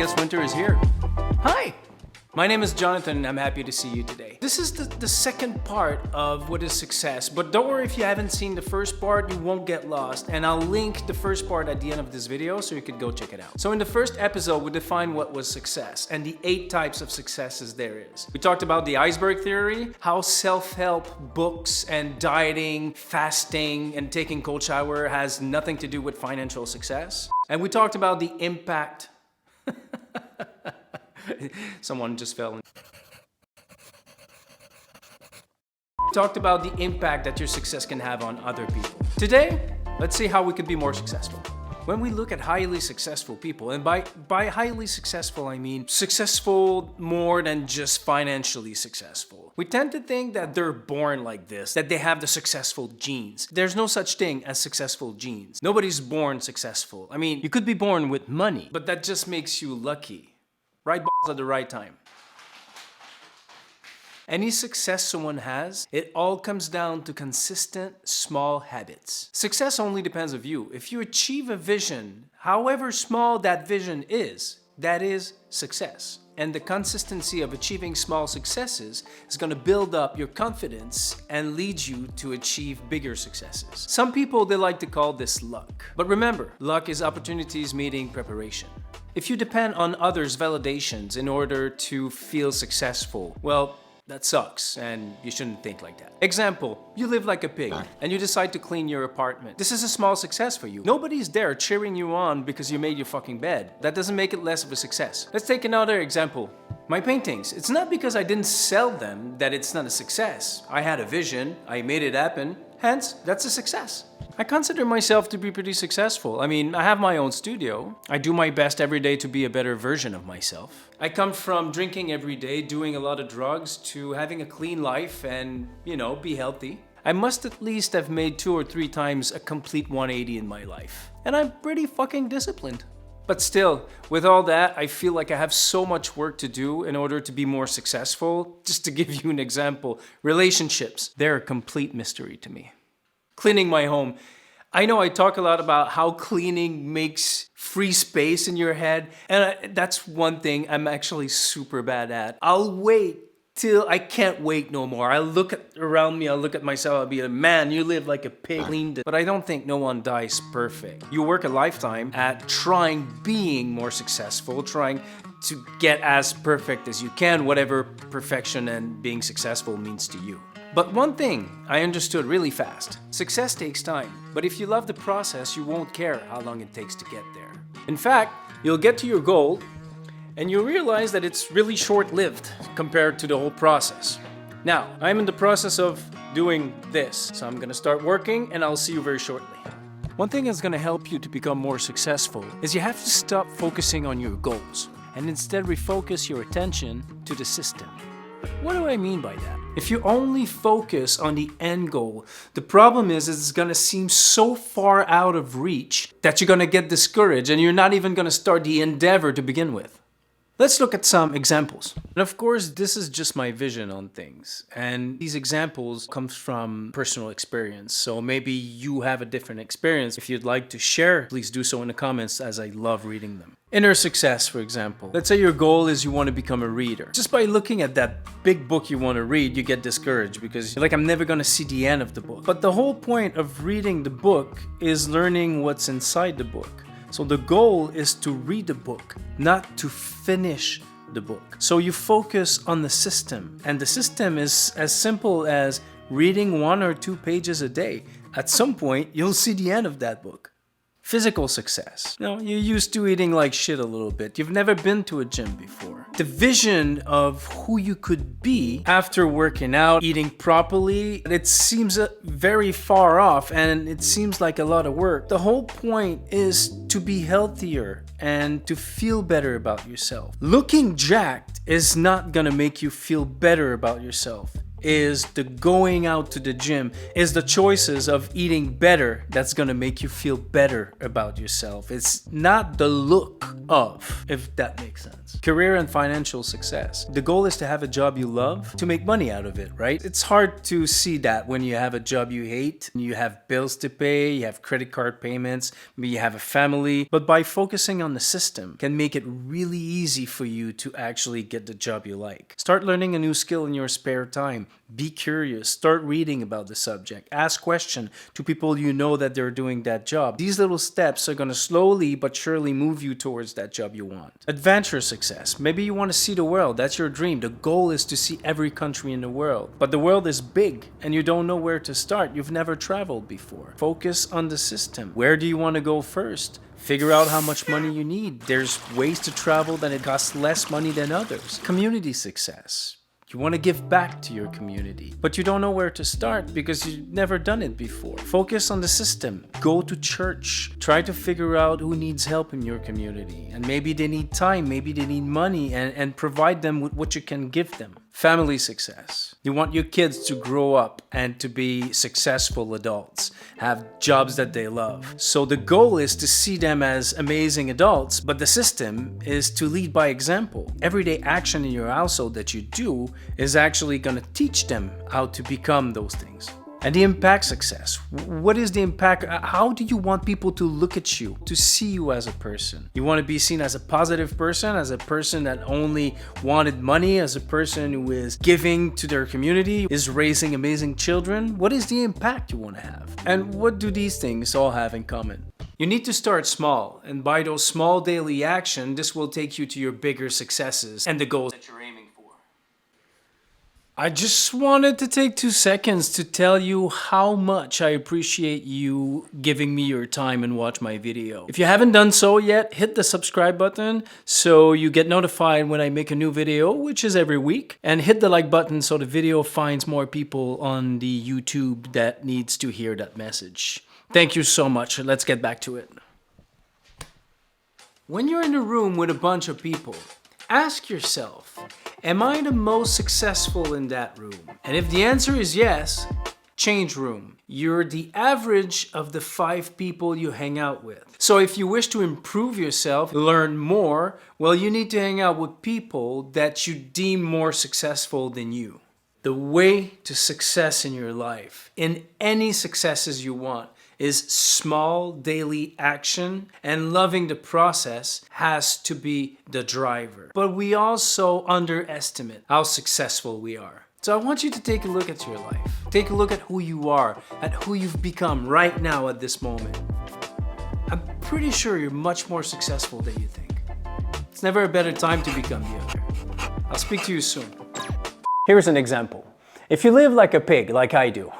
guess winter is here. Hi! My name is Jonathan and I'm happy to see you today. This is the second part of what is success, but don't worry if you haven't seen the first part, you won't get lost, and I'll link the first part at the end of this video so you could go check it out. So in the first episode, we defined what was success and the 8 types of successes there is. We talked about the iceberg theory, how self-help books and dieting, fasting, and taking cold shower has nothing to do with financial success. And we talked about the impact someone just fell in. Talked about the impact that your success can have on other people. Today, let's see how we could be more successful. When we look at highly successful people, and by highly successful, I mean successful more than just financially successful. We tend to think that they're born like this, that they have the successful genes. There's no such thing as successful genes. Nobody's born successful. I mean, you could be born with money, but that just makes you lucky. Right balls at the right time. Any success someone has, it all comes down to consistent, small habits. Success only depends on you. If you achieve a vision, however small that vision is, that is success. And the consistency of achieving small successes is going to build up your confidence and lead you to achieve bigger successes. Some people, they like to call this luck. But remember, luck is opportunities meeting preparation. If you depend on others' validations in order to feel successful, well, that sucks and you shouldn't think like that. Example, you live like a pig and you decide to clean your apartment. This is a small success for you. Nobody's there cheering you on because you made your fucking bed. That doesn't make it less of a success. Let's take another example. My paintings. It's not because I didn't sell them that it's not a success. I had a vision, I made it happen, hence, that's a success. I consider myself to be pretty successful. I mean, I have my own studio. I do my best every day to be a better version of myself. I come from drinking every day, doing a lot of drugs, to having a clean life and, be healthy. I must at least have made 2 or 3 times a complete 180 in my life. And I'm pretty fucking disciplined. But still, with all that, I feel like I have so much work to do in order to be more successful. Just to give you an example, relationships, they're a complete mystery to me. Cleaning my home. I know I talk a lot about how cleaning makes free space in your head, and that's one thing I'm actually super bad at. I'll wait till I can't wait no more. I look around me, I look at myself, I'll be like, man, you live like a pig, cleaned it. But I don't think no one dies perfect. You work a lifetime at trying being more successful, trying to get as perfect as you can, whatever perfection and being successful means to you. But one thing I understood really fast, success takes time, but if you love the process, you won't care how long it takes to get there. In fact, you'll get to your goal and you'll realize that it's really short-lived compared to the whole process. Now, I'm in the process of doing this, so I'm gonna start working and I'll see you very shortly. One thing that's gonna help you to become more successful is you have to stop focusing on your goals and instead refocus your attention to the system. What do I mean by that? If you only focus on the end goal, the problem is it's gonna seem so far out of reach that you're gonna get discouraged and you're not even gonna start the endeavor to begin with. Let's look at some examples. And of course, this is just my vision on things. And these examples come from personal experience. So maybe you have a different experience. If you'd like to share, please do so in the comments as I love reading them. Inner success, for example. Let's say your goal is you want to become a reader. Just by looking at that big book you want to read, you get discouraged because you're like, I'm never going to see the end of the book. But the whole point of reading the book is learning what's inside the book. So the goal is to read the book, not to finish the book. So you focus on the system, and the system is as simple as reading 1 or 2 pages a day. At some point, you'll see the end of that book. Physical success. You're used to eating like shit a little bit. You've never been to a gym before. The vision of who you could be after working out, eating properly, it seems very far off and it seems like a lot of work. The whole point is to be healthier and to feel better about yourself. Looking jacked is not gonna make you feel better about yourself. is the going out to the gym, is the choices of eating better that's gonna make you feel better about yourself. It's not the look of, if that makes sense. Career and financial success. The goal is to have a job you love, to make money out of it, right? It's hard to see that when you have a job you hate, you have bills to pay, you have credit card payments, maybe you have a family, but by focusing on the system can make it really easy for you to actually get the job you like. Start learning a new skill in your spare time. Be curious. Start reading about the subject. Ask questions to people you know that they're doing that job. These little steps are going to slowly but surely move you towards that job you want. Adventure success. Maybe you want to see the world. That's your dream. The goal is to see every country in the world. But the world is big and you don't know where to start. You've never traveled before. Focus on the system. Where do you want to go first? Figure out how much money you need. There's ways to travel that it costs less money than others. Community success. You want to give back to your community, but you don't know where to start because you've never done it before. Focus on the system. Go to church. Try to figure out who needs help in your community. And maybe they need time, maybe they need money, and provide them with what you can give them. Family success. You want your kids to grow up and to be successful adults, have jobs that they love. So the goal is to see them as amazing adults, but the system is to lead by example. Everyday action in your household that you do is actually going to teach them how to become those things. And the impact success. What is the impact? How do you want people to look at you, to see you as a person? You want to be seen as a positive person, as a person that only wanted money, as a person who is giving to their community, is raising amazing children? What is the impact you want to have? And what do these things all have in common? You need to start small, and by those small daily action, this will take you to your bigger successes and the goals that you're aiming for. I just wanted to take 2 seconds to tell you how much I appreciate you giving me your time and watch my video. If you haven't done so yet, hit the subscribe button so you get notified when I make a new video, which is every week. And hit the like button so the video finds more people on the YouTube that needs to hear that message. Thank you so much. Let's get back to it. When you're in a room with a bunch of people, ask yourself, am I the most successful in that room? And if the answer is yes, change room. You're the average of the 5 people you hang out with. So if you wish to improve yourself, learn more, well, you need to hang out with people that you deem more successful than you. The way to success in your life, in any successes you want, is small daily action, and loving the process has to be the driver. But we also underestimate how successful we are. So I want you to take a look at your life. Take a look at who you are, at who you've become right now at this moment. I'm pretty sure you're much more successful than you think. It's never a better time to become the other. I'll speak to you soon. Here's an example. If you live like a pig, like I do,